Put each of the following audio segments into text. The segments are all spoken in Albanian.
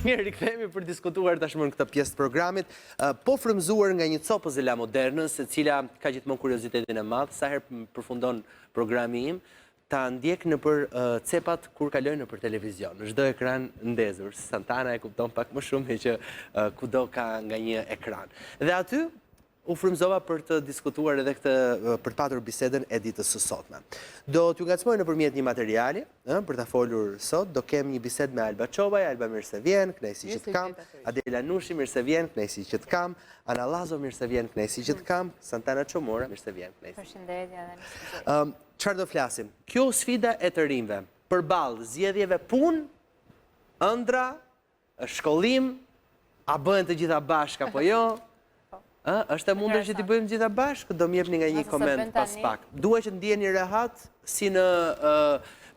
Mirë, rikthehemi për diskutuar tashmë në këtë pjesë të programit, po frymzuar nga një copëz e la modernës, e cila ka gjithmonë kuriozitetin e madh, sa herë përfundon programi im, ta ndjek në për cepat kur kalojnë në për televizion, në çdo ekran ndezur. Santana e kupton pak më shumë që kudo ka nga një ekran. Dhe aty u frymzova për të diskutuar edhe këtë, për të patur bisedën e ditës së sotme. Do t'ju ngacmoj nëpërmjet një materiali, për ta folur sot, do kem një bisedë me Alba Çobaj. Alba, mirë se vjen, kënaqësi që të kam. Adela Nushi, mirë se vjen, kënaqësi që të kam. Ana Lazo, mirë se vjen, kënaqësi që të kam. Santana Çomora, mirë se vjen, kënaqësi. Përshëndetje. Çfarë do flasim? Kjo sfida e të rinjve, përballë zgjedhjeve punë, ëndra, shkollim, a bëhen të gjitha bashkë apo jo? Është e mundur që t'i bëjmë gjitha bashkë? Do m'jepni nga një koment pas pak. Dua që ndjeni rehat si në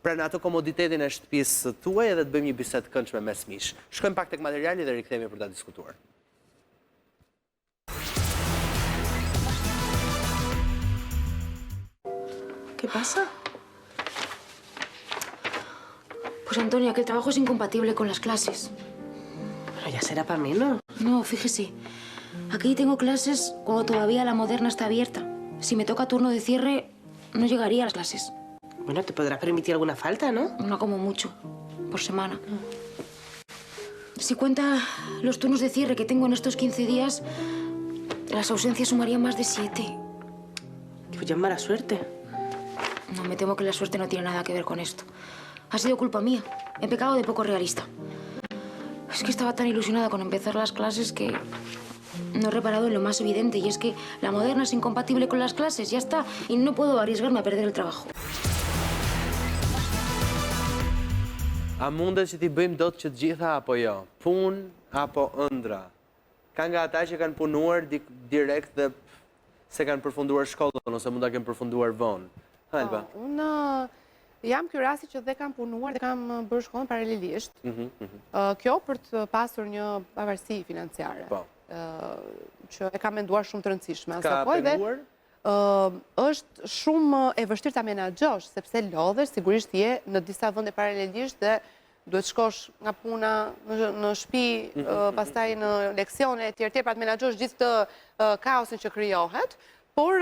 pranë ato komoditetin e shtëpisë tuaj edhe të bëjmë një bisedë këndshme mes mish. Shkojmë pak tek materiali dhe rikthehemi për ta diskutuar. ¿Qué pasa? Pues Antonia, que el trabajo es incompatible con las clases. Pero ya será para menos. No, fíjese. Aquí tengo clases cuando todavía la moderna está abierta. Si me toca turno de cierre, no llegaría a las clases. Bueno, te podrás permitir alguna falta, ¿no? Una como mucho, por semana. Si cuenta los turnos de cierre que tengo en estos 15 días, las ausencias sumarían más de 7. Pues ya es mala suerte. No, me temo que la suerte no tiene nada que ver con esto. Ha sido culpa mía. He pecado de poco realista. Es que estaba tan ilusionada con empezar las clases que no he reparado en lo más evidente, y es que la moderna es incompatible con las clases, ya está, y no puedo arriesgarme a perder el trabajo. A mundet që t'i bëjmë dot që të gjitha apo jo? Punë apo ëndra? Ka nga ata që kanë punuar direkt dhe se kanë përfunduar shkollën ose mund ta kenë përfunduar vonë. Alba. Unë jam ky rasti që dhe kam punuar dhe kam bërë shkollën paralelisht. Kjo për të pasur një pavarësi financiare. Që e kam menduar shumë të rëndësishme. Ka penguar? Është shumë e vështirë ta menaxhosh, sepse lodhesh, sigurisht je në disa vende paralelisht dhe duhet shkosh nga puna në shtëpi, pastaj në leksione etj. Pra të menaxhosh gjithë të kaosin që krijohet. Por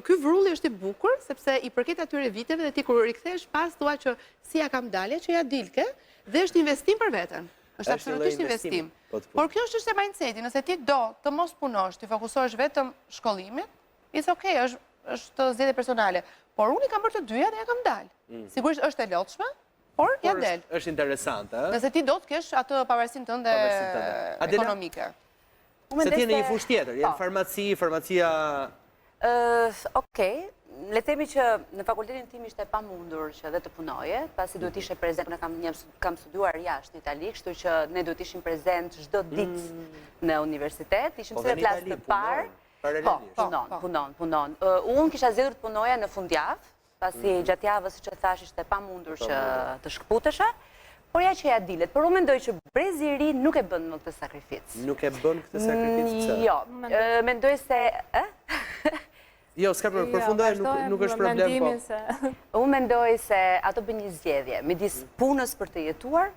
ky vrulli është i bukur, sepse i përket atyre viteve dhe ti kur rikthesh pas thua që si ja kam dalje, që ja dilke, dhe është investim për veten. Është absolutisht investim. Por kjo është çështja e mindseti. Nëse ti do të mos punosh, ti fokusohesh vetëm shkollimit, it's okay, është zgjedhje personale. Por unë i kam bërë të dyja dhe ja kam dalë. Sigurisht është e lodhshme, por ja del. Është interesante, ëh? Nëse ti do të kesh atë pavarësinë tënde ekonomike. Se ti në një fushë tjetër, je në farmacia. Okej, le të themi që në fakultetin tim ishte pamundur që dhe të punoje, pasi duhet ishe prezent, ne kam studiuar jashtë në Itali, kështu që ne duhet ishim prezent çdo ditë në universitet, ishim se klasë të parë. Punon. Unë kisha zgjedhur të punoja në fundjavë, pasi gjatë javës, siç e thash, ishte pamundur që të shkputesha, por ja që ja dilet. Por unë mendoj që brezi i ri nuk e bën më këtë sakrificë. Nuk e bën këtë sakrificë? Jo, mendoj se Jo, s'ka përfundoj, nuk është problem, po. Unë mendoj se ato bën një zgjedhje midis punës për të jetuar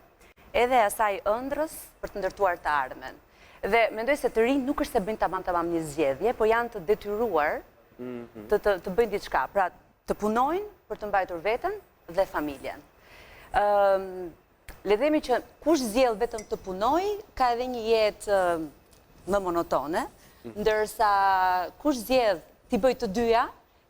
edhe asaj ëndrës për të ndërtuar të ardhmen. Dhe mendoj se të rinj nuk është se bëjnë tamam një zgjedhje, po janë të detyruar të bëjnë diçka. Pra, të punojnë për të mbajtur veten dhe familjen. Le të themi që kush zgjedh vetëm të punojë, ka edhe një jetë më monotone, ndërsa kush zgjedh ti bëj të dyja,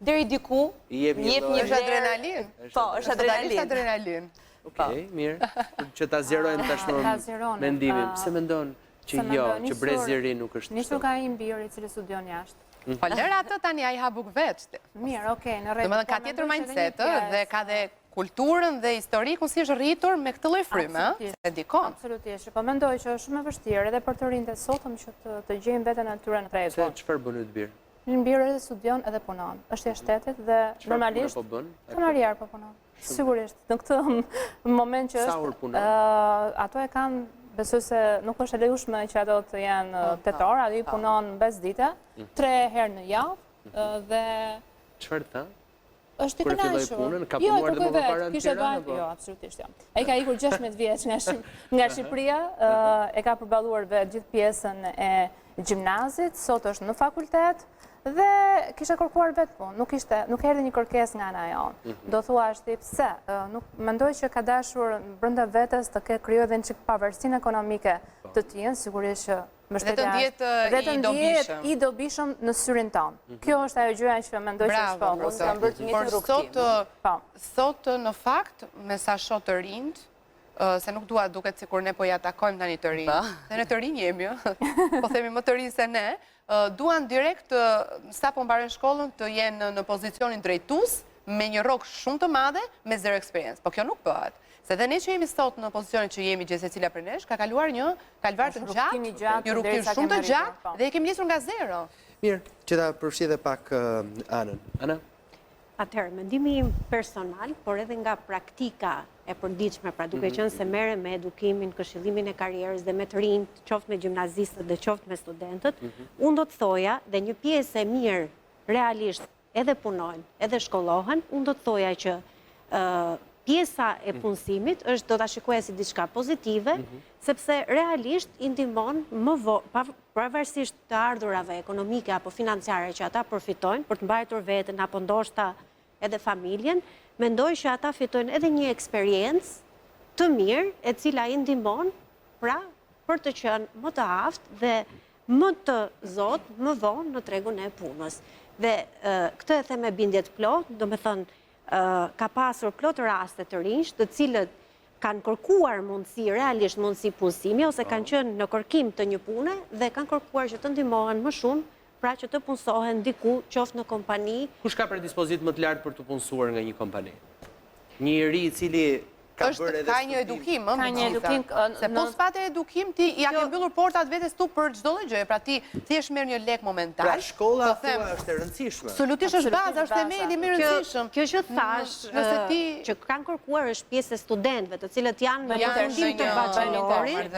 deri diku jep një është adrenalin. Po, është adrenalin. Okej, mirë. Që ta zgjerojmë tashmë mendimin. Pse mendon që jo, që brezi i ri nuk është? Nisur ka një birë i cili studion jashtë. Po lër atë tani ai ha buk vetë. Mirë, okay, në rregull. Domethënë ka tjetër mindset, dhe ka dhe kulturën dhe historikun si është rritur me këtë lloj fryme, se dikon. Absolutisht. Po mendoj që është shumë e vështirë edhe për të rinjtë sotëm që të gjejnë veten e tyre në tregun. Çfarë bën yt birë? Një birë edhe studion edhe punon. Është jashtë shtetit dhe normalisht kanarier po punon. Sigurisht, në këtë moment që është ato e kanë, besoj se nuk është e lejushme që ato të jenë tetor, ai punon 5 dite, 3 herë në javë dhe çfarë tha? Është i Kur e filloi kënaqur. punën, ka Jo, punuar e dhe më kuptoj parë vetë, në kishte Tiranë, dalë, apo? jo, absolutisht jo. Ai ka ikur 16 vjeç nga Shqipëria, e ka përballuar vetë gjithë pjesën e gjimnazit, sot është në fakultet dhe kisha kërkuar vetë punë, nuk erdhi një kërkesë nga ana jonë. Do thuash ti pse? Nuk mendoj që ka dashur brenda vetes të krijuar edhe një çik pavarësinë ekonomike të tij, sigurisht që ndjetë i dobishëm në syrin tonë. Kjo është ajo gjëja që mendoj që është Bravo, fokus. kam bërë të njëjtin rrugtim. Sot në fakt, me sa shoh të rinjt, se nuk dua duket sikur ne po ja takojmë tani të rinj. Se ne të rinj jemi, po themi më të rinj se ne, duan direkt sa po mbarojnë shkollën të jenë në pozicionin drejtues me një rrok shumë të madhe me zero experience. Po kjo nuk bëhet. Se dhe ne që jemi sot në pozicionin që jemi gjithë secila prej nesh, ka kaluar një kalvar të gjatë, një rrugtim shumë të gjatë dhe e kemi nisur nga zero. Mirë, që ta përfshi dhe pak Anën. Ana? Atëherë, mendimi im personal, por edhe nga praktika e përditshme, pra duke qenë se merrem me edukimin, këshillimin e karrierës dhe me të rinjt, qoftë me gjimnazistët dhe qoftë me studentët, unë do të thoja dhe një pjesë e mirë realisht edhe punojnë, edhe shkollohen, unë do të thoja që pjesa e punësimit është do ta shikoja si diçka pozitive, sepse realisht i ndihmon më vonë, pavarësisht të ardhurave ekonomike apo financiare që ata përfitojnë për të mbajtur veten apo ndoshta edhe familjen, mendoj që ata fitojnë edhe një eksperiencë të mirë e cila i ndihmon pra për të qenë më të aftë dhe më të zot më vonë në tregun e punës. Dhe këtë e them me bindje të plotë, domethënë ka pasur plot raste të rinj të cilët kanë kërkuar mundësi, realisht mundësi punësimi, ose kanë qenë në kërkim të një pune dhe kanë kërkuar që të ndihmohen më shumë, pra që të punësohen diku, qoftë në kompani. Kush ka predispozit më të lartë për të punësuar nga një kompani? Një ri i cili ka bërë edhe ka një edukim, Ka një edukim, se po s'pate edukim, ti ja ke mbyllur portat vetes tu për çdo lloj gjëje, pra ti thjesht merr një lek momental. Pra shkolla po them, thua është e rëndësishme. Absolutisht është baza, është themeli më i rëndësishëm. Kjo që thash, Nëse ti që kanë kërkuar është pjesë e studentëve, të cilët janë në fundim të bachelorit,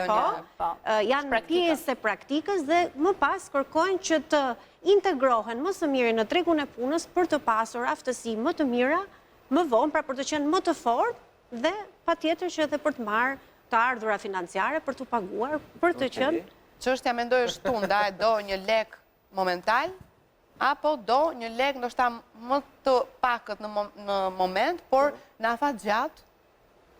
janë pjesë e praktikës dhe më pas kërkojnë që të integrohen më së miri në tregun e punës për të pasur aftësi më të mira, më vonë, pra për të qenë më të fortë dhe patjetër që edhe për të marrë të ardhura financiare, për të paguar, për të qenë. Çështja mendoj është tu, ndaj do një lek momental, apo do një lek ndoshta më të pakët në moment, por në afat gjatë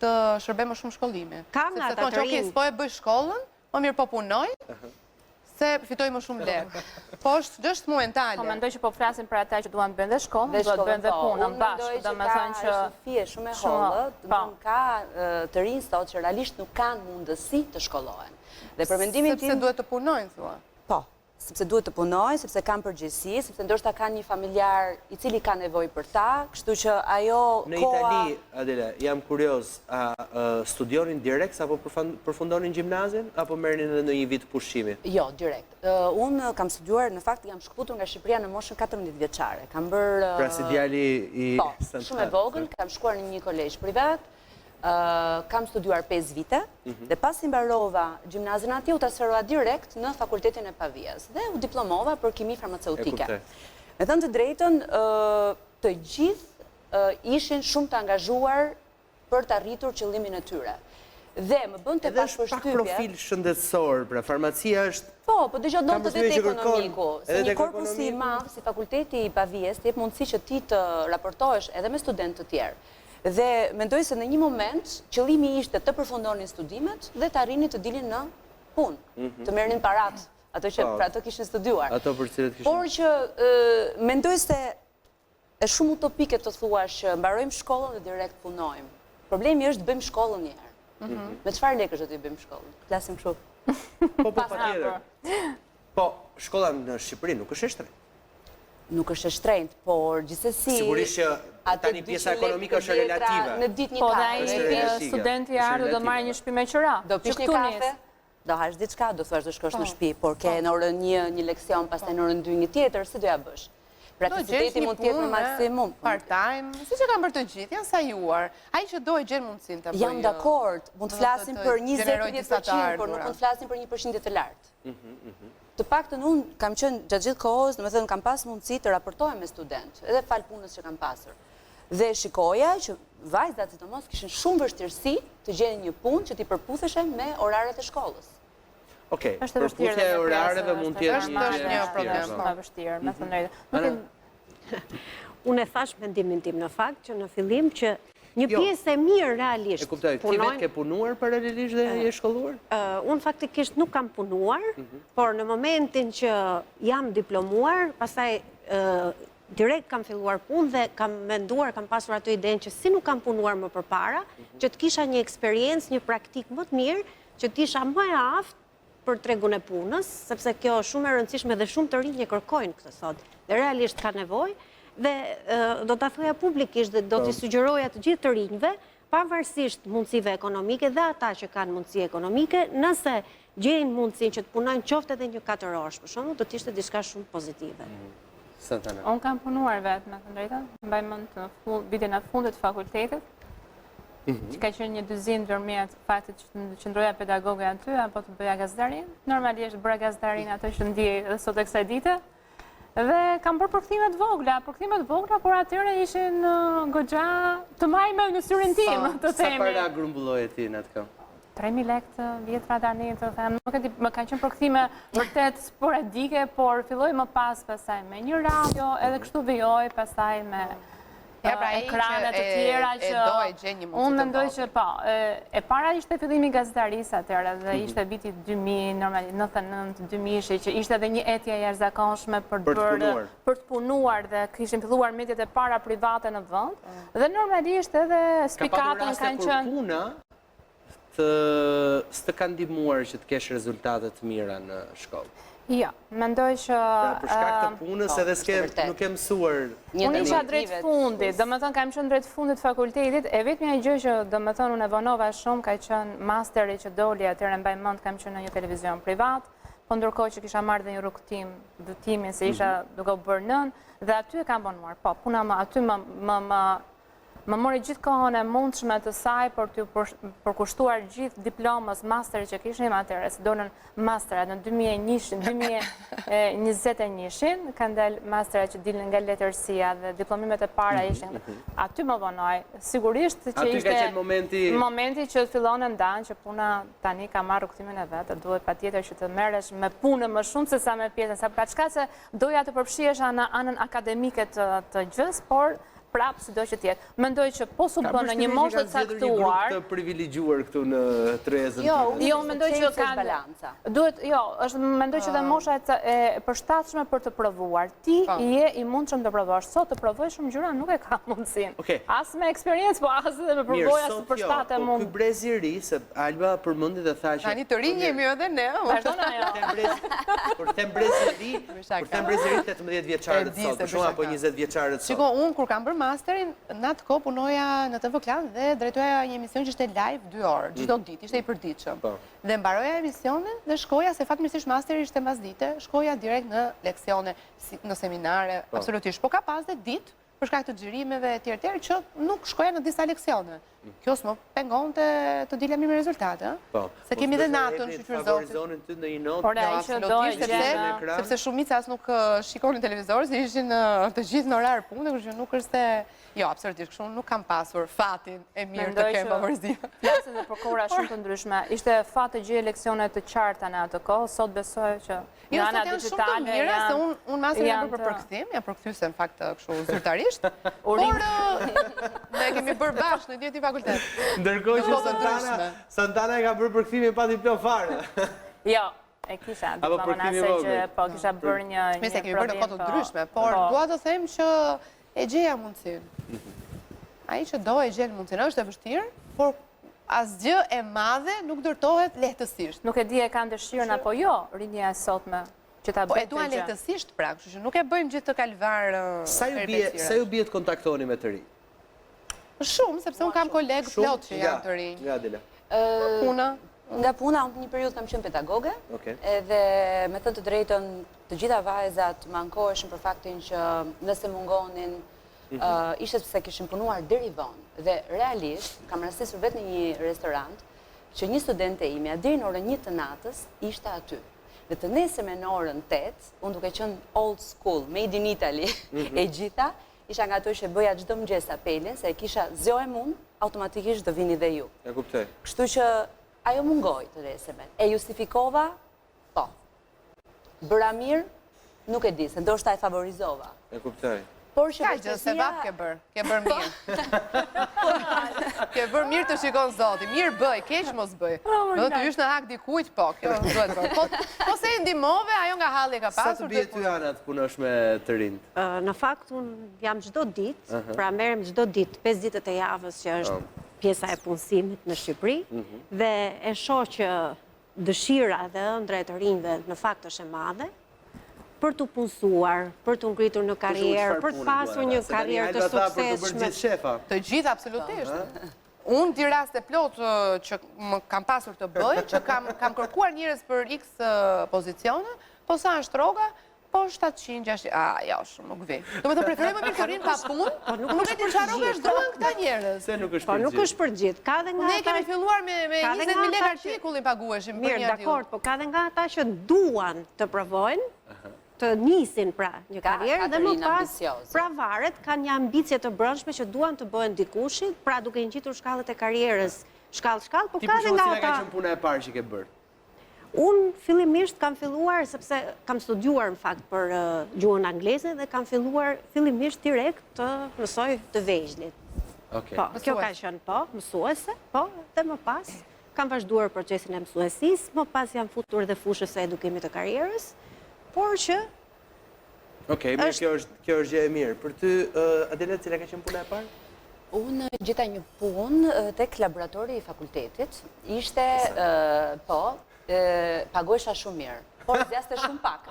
të shërbej më shumë shkollimi. Kam nga ata të rinj. Po e bëj shkollën, më mirë po punoj, se fitoj më shumë lek. Po është momentale. Po mendoj që po flasim për ata që duan të bëjnë dhe shkollën, duan të bëjnë dhe punën bashkë, domethënë që është fije shumë e hollët, ka të rinj sot që realisht nuk kanë mundësi të shkollohen. Dhe për mendimin tim sepse duhet të punojnë, thua. Po, sepse duhet të punojnë, sepse kanë përgjegjësi, sepse ndoshta kanë një familjar i cili ka nevojë për ta, kështu që ajo Në Itali, Adela, jam kurioz, a studionin direkt apo përfundonin gjimnazin apo merrnin edhe në një vit pushimi? Jo, direkt. Unë kam studiuar, në fakt jam shkputur nga Shqipëria në moshën 14 vjeçare. Kam bërë Pra si djali i Po, shumë e vogël, kam shkuar në një kolegj privat. Kam studiuar 5 vite dhe pasi mbarova gjimnazin atje u transferova direkt në Fakultetin e Pavias dhe u diplomova për kimi farmaceutike. Me thënë të drejtën, të gjithë ishin shumë të angazhuar për të arritur qëllimin e tyre. Dhe më bën të Edhe është pak profil shëndetësor, pra farmacia është... Po dëgjoj do të përshtypjen që ekonomiku. Se edhe një korpus i madh si Fakulteti i Pavias të jep mundësi që ti të raportohesh edhe me studentë të tjerë. Dhe mendoj se në një moment qëllimi ishte të përfundonin studimet dhe të arrini të dilin në punë, të merrnin parat, ato që për ato kishin studiuar. Ato për cilët kishin. Por që mendoj se është shumë utopike të thuash që mbarojmë shkollën dhe direkt punojmë. Problemi është të bëjmë shkollën një herë. Me çfarë lekësh do të bëjmë shkollën? Flasim kështu. Po patjetër. Po, shkolla në Shqipëri nuk është e shtrenjtë. Nuk është e shtrenjtë, por gjithsesi Sigurisht që tani pjesa ekonomike është relative. Në ditë një po kafe. dhe ai studenti i ardhur do marrë një shtëpi me qira. Do pish një kafe, do hash diçka, do thuash do shkosh në shtëpi, por ke në orën 1 një leksion, pastaj në orën 2 një tjetër, si do ja bësh? Praktikiteti mund të jetë në maksimum. Part-time, siç e kanë bërë të gjithë, janë sajuar. Ai që do e gjen mundësinë ta bëjë. Jam dakord, mund të flasim për 20-30%, por nuk mund të flasim për 1% të lartë. Të paktën unë kam qenë gjatë gjithë kohës, domethënë kam pas mundësi të raportohem me student, edhe fal punës që kam pasur. Dhe shikoja që vajzat sidomos kishin shumë vështirësi të gjenin një punë që t'i përputheshe me oraret e shkollës. Okej, përputhja e orareve mund të jetë një problem më vështirë, me thënë drejtë. Unë e thash mendimin tim në fakt që në fillim që një pjesë e mirë realisht. E kuptoj, ti vetë ke punuar paralelisht dhe je shkolluar? Unë faktikisht nuk kam punuar, por në momentin që jam diplomuar, pastaj direkt kam filluar punë dhe kam menduar, kam pasur ato idenë që si nuk kam punuar më përpara, që të kisha një eksperiencë, një praktik më të mirë, që t'isha më e aftë për tregun e punës, sepse kjo është shumë e rëndësishme dhe shumë të rinj e kërkojnë këtë sot. Dhe realisht ka nevojë dhe do ta thoja publikisht dhe do t'i sugjeroja të gjithë të rinjve, pavarësisht mundësive ekonomike dhe ata që kanë mundësi ekonomike, nëse gjejnë mundësinë që të punojnë qoftë edhe një 4 orë, për shembull, do të ishte diçka shumë pozitive. Unë kam punuar vetë, me thënë drejtën, mbaj mend në vitin e fundit të fakultetit, që ka qenë një dyzim ndërmjet faktit që të qëndroja pedagoge aty, apo të bëja gazetarin. Normalisht bëra gazetarin ato që ndjej edhe sot e kësaj dite. Dhe kam bërë përkthimet vogla, por atyre ishin goxha të majme në syrin tim, të themi. Sa para grumbulloje ti në atë kohë? 3.000 lekë të vjetra tani, të them, nuk e di, më kanë qenë përkthime vërtet sporadike, por filloj më pas pastaj me një radio, edhe kështu vijoj pastaj me ekranet të tjera që unë mendoj që po, e para ishte fillimi i gazetarisë atëherë dhe ishte viti 2000, normalisht 99-2000 që ishte edhe një etje e jashtëzakonshme për të punuar dhe kishin filluar mediat e para private në vend dhe normalisht edhe spikatën kanë qenë s'të kanë ndihmuar që të kesh rezultate të mira në shkollë. Jo, mendoj që për shkak të punës edhe nuk e mësuar. Unë isha drejt fundit, domethënë kam qenë drejt fundit fakultetit, e vetmja gjë që domethënë unë e vonova shumë ka qenë masteri që doli atëherë mbaj mend kam qenë në një televizion privat, po ndërkohë që kisha marrë dhe një rrugtim dëtimin se isha duke u bërë nën dhe aty e kam punuar. Po, puna më aty më mori gjithë kohën e mundshme të saj për t'ju përkushtuar gjithë diplomës masterit që kishim atëherë, se dolën masterat në 2021, kanë dalë masterat që dilën nga letërsia dhe diplomimet e para ishin. Aty më vonoj, sigurisht që ishte momenti që fillon e ndanë që puna tani ka marrë rrugtimin e vetë, duhet patjetër që të merresh me punë më shumë se sa me pjesën, sa paçka se doja të përfshihesha në anën akademike të gjës, por prapë si do që tjetë. Mendoj që po su bën në një moshë të caktuar. Një grup të privilegjuar këtu në trezën. Jo, mendoj që kanë balanca. Duhet, jo, mendoj që dhe mosha e përshtatshme për të provuar. Ti je i mundshëm të provosh. Sot të provoj shumë gjëra nuk e ka mundësinë. As me eksperiencë, po as edhe me përvoja së përshtate mund. Ky brezi i ri, se Alba përmendi dhe tha që tani të rinj jemi edhe ne. Vazhdona jo. Për them brezi i ri, 18 vjeçarët sot, për shkak apo 20 vjeçarët sot. Shiko, unë kur kam bërë masterin, në atë kohë punoja në TV Klan dhe drejtoja një emision që ishte live 2 orë, çdo ditë, ishte i përditshëm. Dhe mbaroja emisionin dhe shkoja, se fatmirësisht masteri ishte mbasdite, shkoja direkt në leksione, në seminare, absolutisht. Po ka pas dhe ditë, për shkak të xhirimeve e tjerë që nuk shkoja në disa leksione. Kjo s'më pengonte të dilja mirë me rezultate, se kemi dhe natën favorizonin ty në një notë. Por ai që do sepse shumica as nuk shikonin televizor, se ishin të gjithë në orar pune, kështu nuk është se jo, absolutisht, kështu nuk kam pasur fatin e mirë të kem favorizim. Flasin dhe për kohra shumë të ndryshme. Ishte fat të gjej leksione të qarta në atë kohë, sot besoj që në ana digitale se unë masën jam për përkthim, jam përkthyse në fakt kështu zyrtarisht. Por ne kemi bërë bashkë në dieti fakultet. Ndërkohë që Santana e ka bërë përkthimin pa diplom fare. Jo, e kisha diplomën asaj që po kisha bërë një problem. Mëse kemi bërë në kohë të ndryshme, por dua të them që e gjeja mundësinë. Ai që do e gjen mundësinë është e vështirë, por asgjë e madhe nuk ndërtohet lehtësisht. Nuk e di e kanë dëshirën apo jo, rinja e sotme që ta bëjë. Po e duan lehtësisht pra, kështu që nuk e bëjmë gjithë të kalvar. Sa ju bie të kontaktoni me të rinj? Shumë, sepse unë kam kolegë plot që janë të rinj. Nga Adela? Puna? Nga puna, unë një periudhë kam qenë pedagoge, edhe me thënë të drejtën të gjitha vajzat mankoheshin për faktin që nëse mungonin, ishte se kishin punuar deri vonë. Dhe realisht, kam rastisur vetë në një restorant, që një studente imja deri në orën 1 të natës ishte aty. Dhe të nesërme në orën 8, unë duke qenë old school, made in Italy, e gjitha, isha nga ato që bëja çdo mëngjes apelin, se kisha zgjohem unë, automatikisht do vini dhe ju. E kuptoj. Kështu që ajo mungoi të resemen. E justifikova? Po. Bëra mirë? Nuk e di, se ndoshta e favorizova. E kuptoj. Por që Ka gjë se vap ke bërë mirë. Ke bërë mirë të shikon Zoti, mirë bëj, keq mos bëj. Do të hysh në hak dikujt, po, kjo duhet bërë. Po se i ndihmove, ajo nga halli ka Sa pasur. të bie ty Ana të punosh me të rinjt? Në fakt, unë jam çdo ditë, pra merrem çdo ditë, 5 ditët e javës që është pjesa e punësimit në Shqipëri, dhe e shoh që dëshira dhe ëndra e të rinjve në fakt është e madhe, për të punësuar, për të ngritur në karrierë, për të pasur një karrierë të suksesshme. Të gjithë absolutisht. Unë di raste plot që më kam pasur të bëj, që kam kërkuar njerëz për X pozicione, po sa është rroga, po 700-600, jo, shumë nuk vi. Do me të preferoj më mirë të rinë pa punë, nuk e di çfarë rroga është dronë këta njerëz. Se nuk është Po për nuk është për gjithë. Ka dhe nga Ne kemi filluar me 20.000 lekë artikullin pagueshim për mirë, një artikull. dakord, po ka dhe nga ata që duan të provojnë, të nisin pra një karrierë dhe më pas pra varet kanë një ambicje të brendshme që duan të bëhen dikushit, pra duke ngjitur shkallët e karrierës, shkallë, po ka dhe nga Ti ka ata. qenë puna e parë që ke bërë? Unë fillimisht kam filluar, sepse kam studiuar në fakt për gjuhën angleze dhe kam filluar fillimisht direkt të mësoj të vegjëlit. Po, kjo ka qenë mësuese, po, dhe më pas kam vazhduar procesin e mësuesisë, më pas jam futur dhe fushës e edukimit të karrierës, por që... Okej, kjo është gjë e mirë. Për ty, Adela, cila ka qenë puna e parë? Unë gjeta një punë tek laboratori i fakultetit. Ishte, paguesha shumë mirë, por zjaste shumë pak.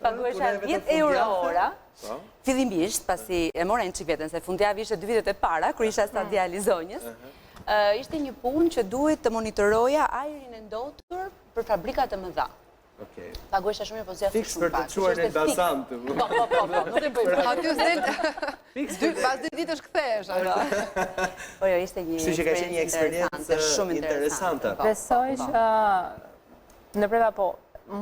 Paguesha 10 euro ora. Fillimisht, pasi e mora në qikvetën, se fundjavë ishte 2 vitet e para, kër isha stadializonjës, ishte një punë që duhet të monitoroja ajrin e ndotur për fabrikat të mëdha. Paguesha shumë mirë, po zjaste shumë pak. Fiks për të quar në Elbasan të mu. Po, nuk e bëjmë. Aty s'del, pas 2 ditësh kthehesh. Po jo, ishte një eksperiencë shumë interesante. Besoj që në breva po,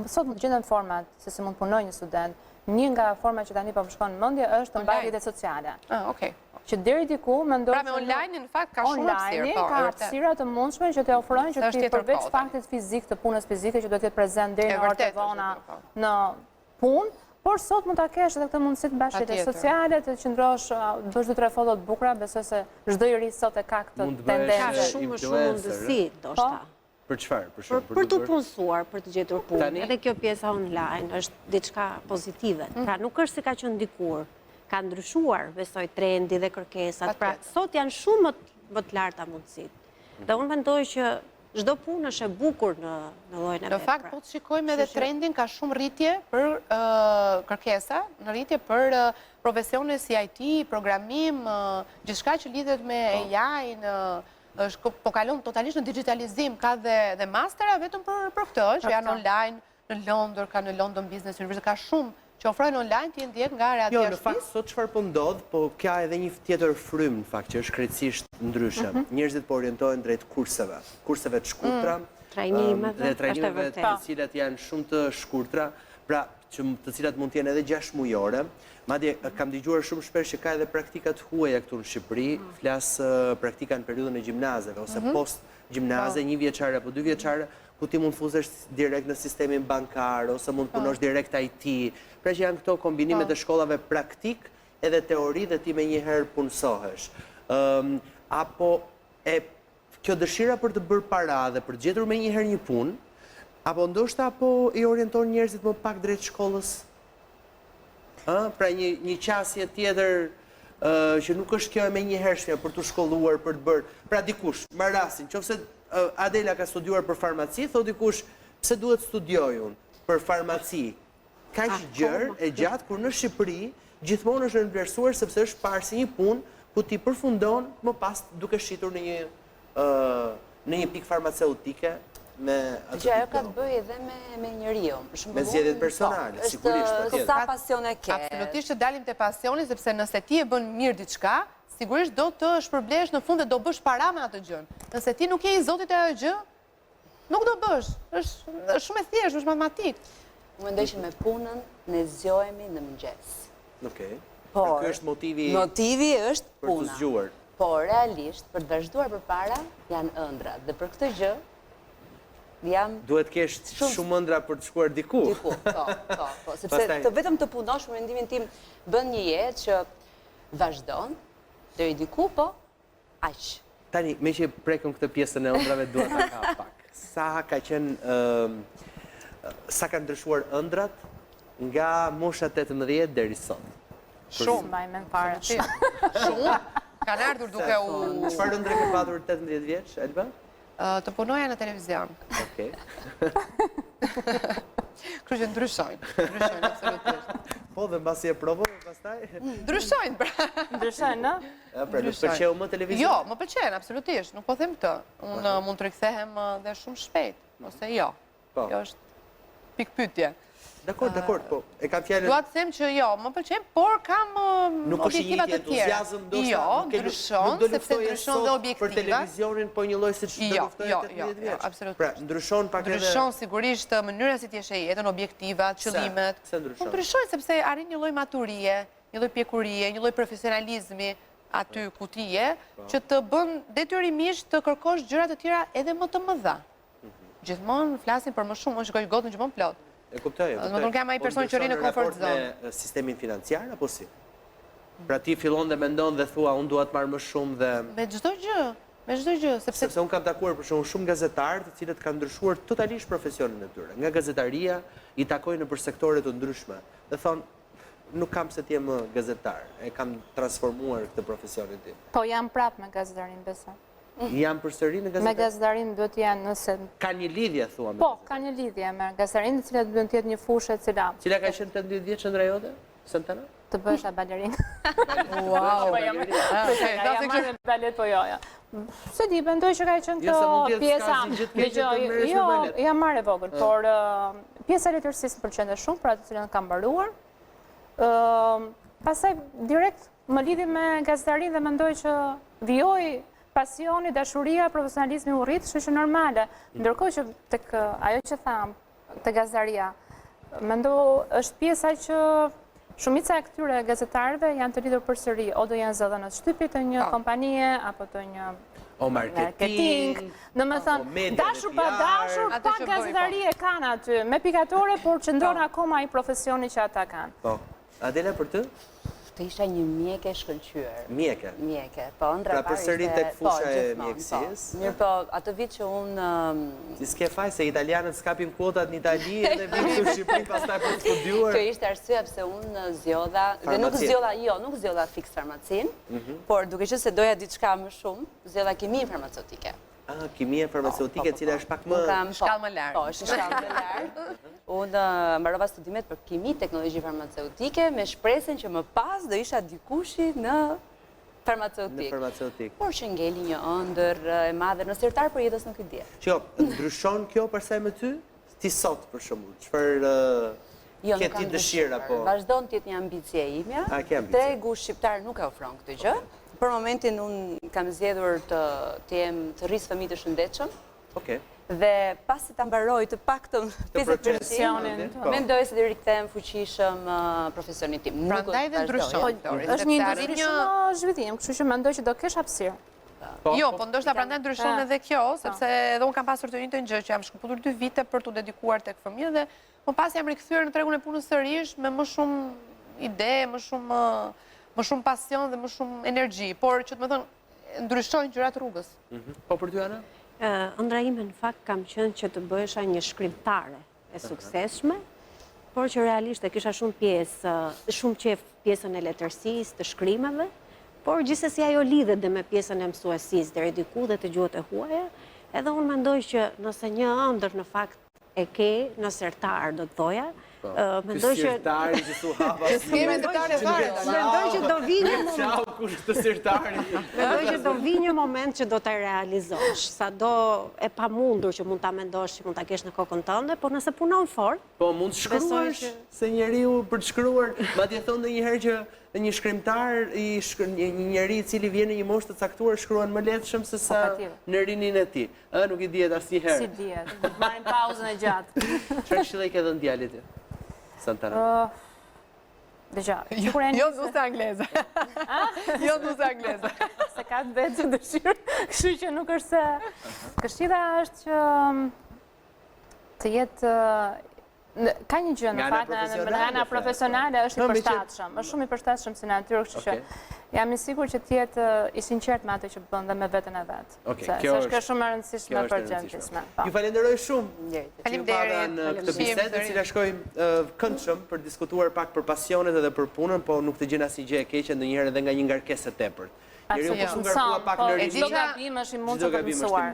sot më gjendën format se si mund punoj një student, një nga format që tani po më shkon në mendje është të mbajtjet e sociale. Okej. Që deri diku mendoj pra me online në fakt ka shumë hapësirë, po, ka hapësira të mundshme që të ofrojnë që ti përveç faktit fizik të punës fizike që do të jetë prezent deri në orët e vona në punë, por sot mund ta kesh edhe këtë mundësi të mbajtjet e sociale, të qëndrosh, bësh 2-3 foto të bukura, besoj se çdo i ri sot e ka këtë tendencë. Ka shumë mundësi, ndoshta. Për çfarë? Për të punësuar, për të gjetur punë. Edhe kjo pjesa online është diçka pozitive. Pra nuk është se ka qenë dikur. Ka ndryshuar, besoj, trendi dhe kërkesat. Pra, sot janë shumë më të larta mundësit. Dhe unë mendoj që çdo punë është e bukur në llojin e vet. Në fakt, po të shikojmë edhe trendin, ka shumë rritje për kërkesa, në rritje për profesione si IT, programim, gjithçka që lidhet me AI, po kalon totalisht në digitalizim, ka dhe mastera vetëm për këtë, që janë online, në Londër, ka në London Business University, ka shumë që ofrojnë online të ndjek nga area Jo, në fakt, sot çfarë po ndodh, po ka edhe një tjetër frym, në fakt, që është krejtësisht ndryshe. Njerëzit po orientohen drejt kurseve të shkurtra, dhe trajnimeve të cilat janë shumë të shkurtra, pra të cilat mund të jenë edhe 6 mujore. Madje kam dëgjuar shumë shpesh që ka edhe praktikat huaja këtu në Shqipëri, flas praktika në periudhën e gjimnazeve ose post gjimnaze, 1 vjeçare apo 2 vjeçare, ku ti mund fuzesh direkt në sistemin bankar, ose mund punosh direkt IT, pra që janë këto kombinimet e shkollave praktik edhe teori dhe ti me njëherë punësohesh. Apo kjo dëshira për të bërë para dhe për të gjetur me njëherë një punë, apo ndoshta apo i orienton njerëzit më pak drejt shkollës? Pra një qasje tjetër që nuk është kjo e me njëhershmja për të shkolluar, për të bërë, pra dikush, marr rastin, qofse Adela ka studiuar për farmaci, thot dikush, pse duhet studioj unë për farmaci? Ka që gjërë e gjatë, kur në Shqipëri, gjithmonë është nënvlerësuar sepse është parë si një punë ku ti përfundon më pas duke shitur në një pikë farmaceutike me atë Gjë, ajo ka të bëjë edhe me njeriu. Me zgjedhjet personale, sigurisht. Sa pasion e ke. Absolutisht që dalim te pasioni, sepse nëse ti e bën mirë diçka, sigurisht do të shpërblesh në fund dhe do bësh para me atë gjën. Nëse ti nuk je i zotit e ajo gjë, nuk do bësh. Është shumë e thjeshtë, është matematik. Unë mendoj që me punën ne zgjohemi në mëngjes. Okej. Por, Ky është motivi motivi është për të puna. zgjuar. Por, realisht, për të vazhduar përpara, janë ëndrat. Dhe për këtë gjë, jam Duhet kesh shumë ëndra për të shkuar diku. diku. Po. Sepse të vetëm të punosh, për mendimin tim, bën një jetë që vazhdon, deri diku, po, aq. Tani, me që prekëm këtë pjesën e ëndrave, duhet ta ka pak. Sa ka qenë, sa kanë ndryshuar ëndrat nga mosha 18 deri sot? Shumë. Mbaj mend fare. Shumë. Kanë ardhur duke u... Çfarë ëndre ke patur 18 vjeç, Elba? Të punoja në televizion. Okej. Kështu që ndryshojnë absolutisht. Po, dhe mbasi e provoj, pastaj? Ndryshojnë, pra. Ndryshojnë, në? Pra, nuk pëlqeu më televizion? Jo, më pëlqen, absolutisht, nuk po them këtë. Unë mund të rikthehem dhe shumë shpejt, ose jo. Po. Jo është pikpyetje. Dakor, po, e kam fjalën... Dua të them që jo, më pëlqen, por kam Nuk është objektiva një të tjera. entuziazm, ndoshta Jo, nuk ndryshon, do sepse luftoje ndryshon sot dhe për objektiva. televizionin, po një lloj siç do Jo, luftoje jo, 18 vjeç. absolutisht. Pra, ndryshon pak edhe... Ndryshon sigurisht mënyra si ti e jetën, objektivat, qëllimet. Pse ndryshon? Ndryshon sepse arrin një lloj maturie, një lloj pjekurie, një lloj profesionalizmi aty ku ti je, që të bën detyrimisht të kërkosh gjëra të tjera edhe më të mëdha. Gjithmonë flasin për më shumë, unë shikoj gotën gjithmonë plot. E kuptoj. Më thonë kam ai person që rri në comfort zone. Me sistemin financiar apo si? Pra ti fillon dhe mendon dhe thua unë dua të marr më shumë dhe Me çdo gjë, sepse sepse unë kam takuar për shembull shumë gazetarë të cilët kanë ndryshuar totalisht profesionin e tyre. Nga gazetaria i takoj nëpër sektore të ndryshme. Dhe thonë nuk kam se të jem gazetar, e kam transformuar këtë profesionin tim. Po, jam prap me gazetarin, besoj. Jam përsëri në Me gazetar. gazetarin duhet janë nëse... Ka një lidhje thua me. Po, ka një lidhje me gazetarin, të cilat duhet të jetë një fushë e cila Cila ka qenë 18 vjeç ëndra jote? Santana? të bësh a balerin. wow. Po jam marrë me balet, po jo. Se di, mendoj që ka qenë kjo pjesa. Jo, jam marrë e vogël, por pjesa e letërsisë më pëlqen shumë, për atë të cilën kam mbaruar. Pastaj direkt më lidhi me gazetarinë dhe mendoj që vijoi pasioni, dashuria, profesionalizmi u rrit, kështu që normale. Ndërkohë që tek ajo që tham, te gazetaria, mendoj është pjesa që shumica e këtyre gazetarëve janë të lidhur përsëri, o do janë zëdhënë në shtypit të një kompanie, apo të një marketing, në me thënë, dashur pa dashur, pa gazetari e kanë aty, me pikatore, por që ndronë akoma i profesioni që ata kanë. Po, Adela për të? Të isha një mjeke shkëlqyer. Mjeke? Mjeke, po, ndra pra përsëri tek fusha e mjekësisë. Mirë, po, atë vit që unë... Si s'ke faj se italianët s'kapin kuotat në Itali edhe vinë në Shqipëri pastaj për të studiuar. Kjo ishte arsyeja pse unë zgjodha, dhe nuk zgjodha fiks farmacin, por duke qenë se doja diçka më shumë, zgjodha kimi farmaceutike. Kimia farmaceutike, cila është pak më... shkallë më lartë. Po, është shkallë më lartë. Unë mbarova studimet për kimi, teknologji farmaceutike, me shpresën që më pas do isha dikushi në farmaceutik. Por që ngeli një ëndër e madhe në sirtar, për jetës nuk i dje. Qo, ndryshon kjo përsa e me ty? Ti sot, për shumë, qëfar ke ti dëshira, po? Vazhdon të jetë një ambicie imja. Tregu shqiptar nuk e ofron këtë gjë. Për momentin unë kam zgjedhur të rris fëmijë të shëndetshëm. Okej. Dhe pasi ta mbaroj të paktën 50%, mendoj se do rikthehem fuqishëm profesionit tim. Prandaj dhe ndryshon. Është një industri shumë zhvillim, kështu që mendoj që do kesh hapësirë. Jo, po ndoshta prandaj ndryshon edhe kjo, sepse edhe unë kam pasur të njëjtën gjë që jam shkëputur 2 vite për t'u dedikuar tek fëmijët dhe më pas jam rikthyer në tregun e punës sërish me më shumë ide, më shumë pasion dhe më shumë energji, por që të më thënë ndryshojnë gjërat rrugës. Po për ty, Ana? Ëndra ime në fakt kam qenë që të bëhesha një shkrimtare e suksesshme, por që realisht e kisha shumë qef pjesën e letërsisë, të shkrimeve, por gjithsesi ajo lidhet dhe me pjesën e mësuesisë deri diku dhe të gjuhët e huaja, edhe unë mendoj që nëse një ëndër në fakt e ke në sertar, do të thoja, mendoj që sirtari që su hapa mendoj që do vi një moment. Ciao, kush të sirtari. Mendoj që do vi një moment që do ta realizosh. Sado e pamundur që mund ta mendosh që mund ta kesh në kokën tënde, por nëse punon fort, po mund të shkruash se njeriu për të shkruar, madje thonë ndonjëherë që një shkrimtar, një njeri i cili vjen në një moshë të caktuar shkruan më lehtëshëm se sa në rinin e tij. Nuk i dihet asnjëherë. Si dihet. Do të marrim pauzën e gjatë. Çfarë këshillë ke dhënë djalit ti? Santana. Jo nuse angleze. Jo nuse angleze. Se ka të vetë dëshirë, kështu që nuk është se... Këshilla është që të jetë... Ka një gjë në fakt, në ana profesionale është i përshtatshëm. Është shumë i përshtatshëm si natyrë, kështu që jam i sigurt që të jetë i sinqert me atë që bën dhe me veten e vet. Se është shumë e rëndësishme për gjendjen. Ju falenderoj shumë. Faleminderit në këtë bisedë, e cila shkoi këndshëm për diskutuar pak për pasionet edhe për punën, po nuk të gjen asnjë gjë e keqe, ndonjëherë edhe nga një ngarkesë e tepërt. Çdo gabim është i mundshëm për të mësuar.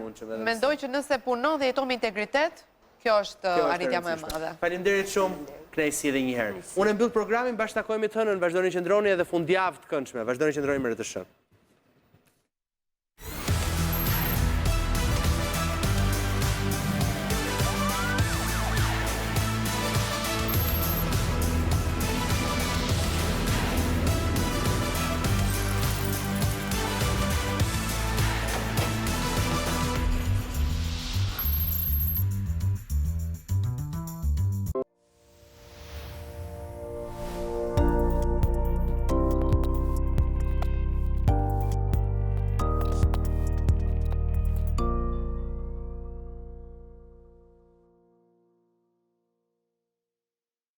Mendoj që nëse punon dhe jeton me integritet, kjo është arritja më e madhe. Faleminderit shumë, kënaqësi edhe një herë. Unë mbyll programin, bashkë takojmë të hënën, vazhdoni qëndroni edhe fundjavë të këndshme, vazhdoni qëndroni me RTV.